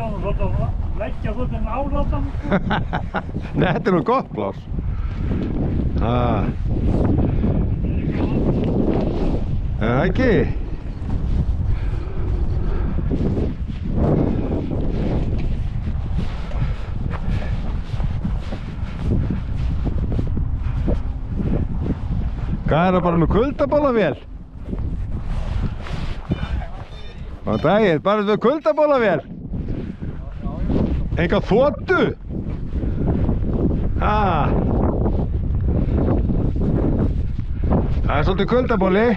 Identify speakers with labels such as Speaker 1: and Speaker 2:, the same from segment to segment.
Speaker 1: hann svolítið að leggja svolítið nálátan.
Speaker 2: Nei, þetta nú gott pláss. Ekki? Hvað það bara með kuldabólavél? Góðan daginn, bara með kuldabólavél? Enga þotu? Það er svolítið kuldabóli.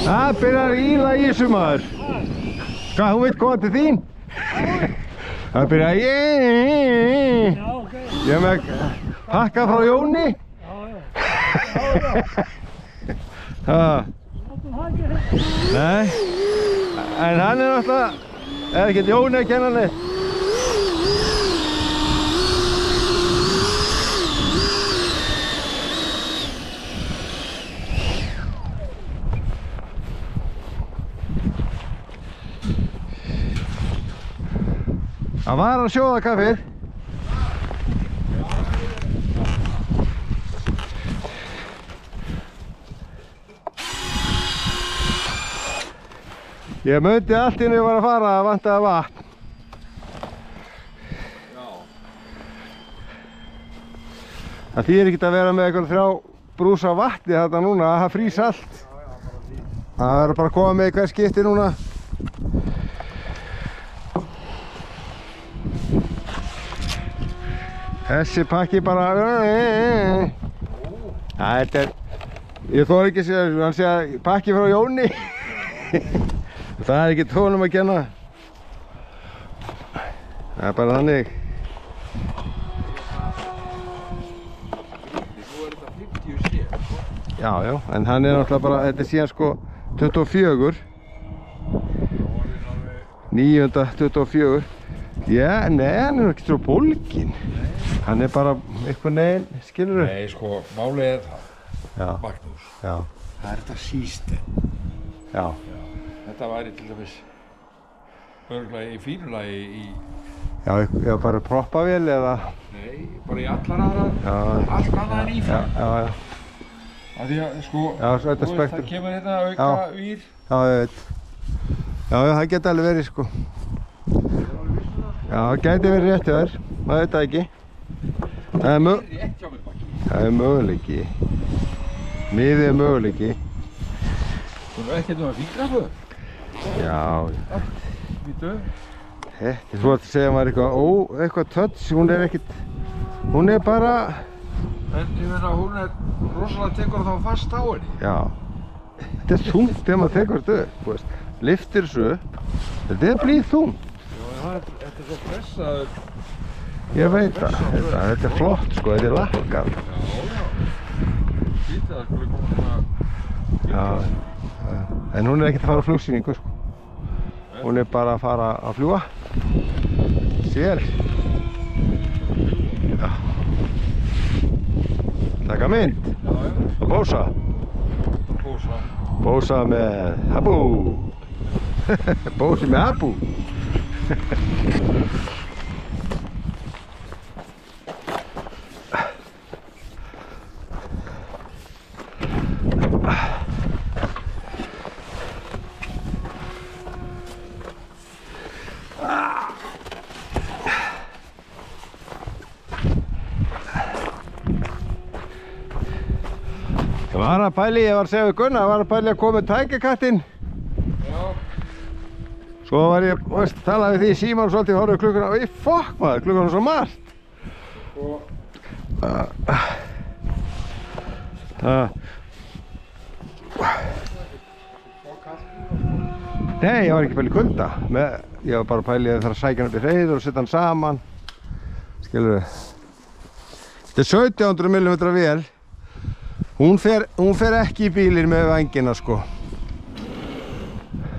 Speaker 2: Það byrjar að íla í þessu maður. Hvað, hún veit koma til þín? Það byrjar að Ég er með pakka frá Jóni. Nei, en hann er náttúrulega, ekkert Jóni að kenna neitt. Það var að sjóða kaffið. Ég myndi allt inn ég var að fara að vantaði vatn. Það þýðir ekkert að vera með eitthvað 3 brúsa vatni þarna núna, það frýs allt. Það verður bara að koma með hver skipti núna. Þessi pakki bara þetta er ég þori ekki að segja hann segja pakki frá Jóni Það er ekki honum að kenna. Það er bara þannig.
Speaker 3: Nú er þetta 57, sko.
Speaker 2: Já, já, en hann er náttúrulega bara, þetta er síðan sko 24. 9.24. Já, nei, hann er ekki svo bólginn. Hann er bara eitthvað neginn, skilurðu?
Speaker 3: Nei, sko, málið er það.
Speaker 2: Já.
Speaker 3: Magnús.
Speaker 2: Já.
Speaker 3: Það er þetta sísten.
Speaker 2: Já.
Speaker 3: Þetta væri til dæmis örugglega í fínulagi í...
Speaker 2: Já, bara proppavél eða...
Speaker 3: Nei, bara í allar aðrar.
Speaker 2: Já.
Speaker 3: Allt annað en ífram.
Speaker 2: Já.
Speaker 3: Af því að, sko,
Speaker 2: Já, svo þetta
Speaker 3: þú
Speaker 2: spektrum.
Speaker 3: það kemur hérna auka vír.
Speaker 2: Já, ég veit. Já, það geti alveg verið, sko. Já, það geti verið rétt hjá þér. Maður veit það ekki. Það er
Speaker 3: Rétt hjá mér bakki.
Speaker 2: Það er möguleiki. Miðið er möguleiki.
Speaker 3: Þú er ekkert að fingrafu?
Speaker 2: Já.
Speaker 3: Vítu?
Speaker 2: Þetta, þú ætti að segja maður eitthvað touch, hún er ekkert, hún er bara...
Speaker 3: En ég meina, hún er rosalega tekur þá fast á henni.
Speaker 2: Já. Þetta er þungt þegar maður tekur þetta upp, þú veist. Lyftir þessu upp. Þetta er blíð þungt.
Speaker 3: Já, þetta er svo pressaður.
Speaker 2: Ég veit það. Þetta er flott, sko. Þetta er lakkar.
Speaker 3: Já. Sýtti það skulle koma svona...
Speaker 2: Já. En hún er ekkert að fara á flugsýningu, sko. Hún er bara að fara að fljúga. Sér. Já. Taka mynd.
Speaker 3: Já.
Speaker 2: Og bósa.
Speaker 3: Bósa.
Speaker 2: Bósa með Habú. Bósi með Habú. Ég var að segja við Gunnar, var að pæli að koma með tækjakattinn.
Speaker 3: Já.
Speaker 2: Svo var ég, veist, talaði við því í símann svolítið, horfði klukkuna, og fokk maður, klukkan var svo margt. Nei, ég var ekki pæli kulda. Ég var bara pæli að það þarf að sækja hann upp í hreiður og setja hann saman. Skilur við. Þetta er 1700 mm vél. Hún fer ekki í bílinn með vængina, sko.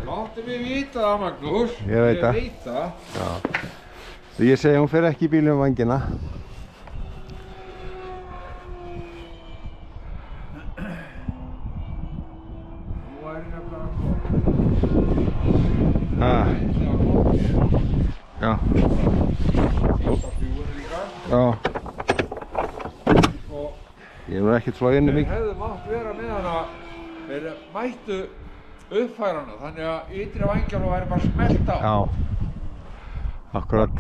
Speaker 3: Láttu mig vita það, Magnús.
Speaker 2: Ég veit það.
Speaker 3: Ég veit það.
Speaker 2: Já. Ég segi hún fer ekki í bílinn með vængina.
Speaker 3: Nú er ég bara
Speaker 2: Já. Já. Ég er nú ekkert floginn
Speaker 3: Þeir
Speaker 2: mikið.
Speaker 3: hefðu mátt vera með hana, þeir mættu uppfæra hana, þannig að ytri vængjarnir væri bara smellt á.
Speaker 2: Já. Akkurat.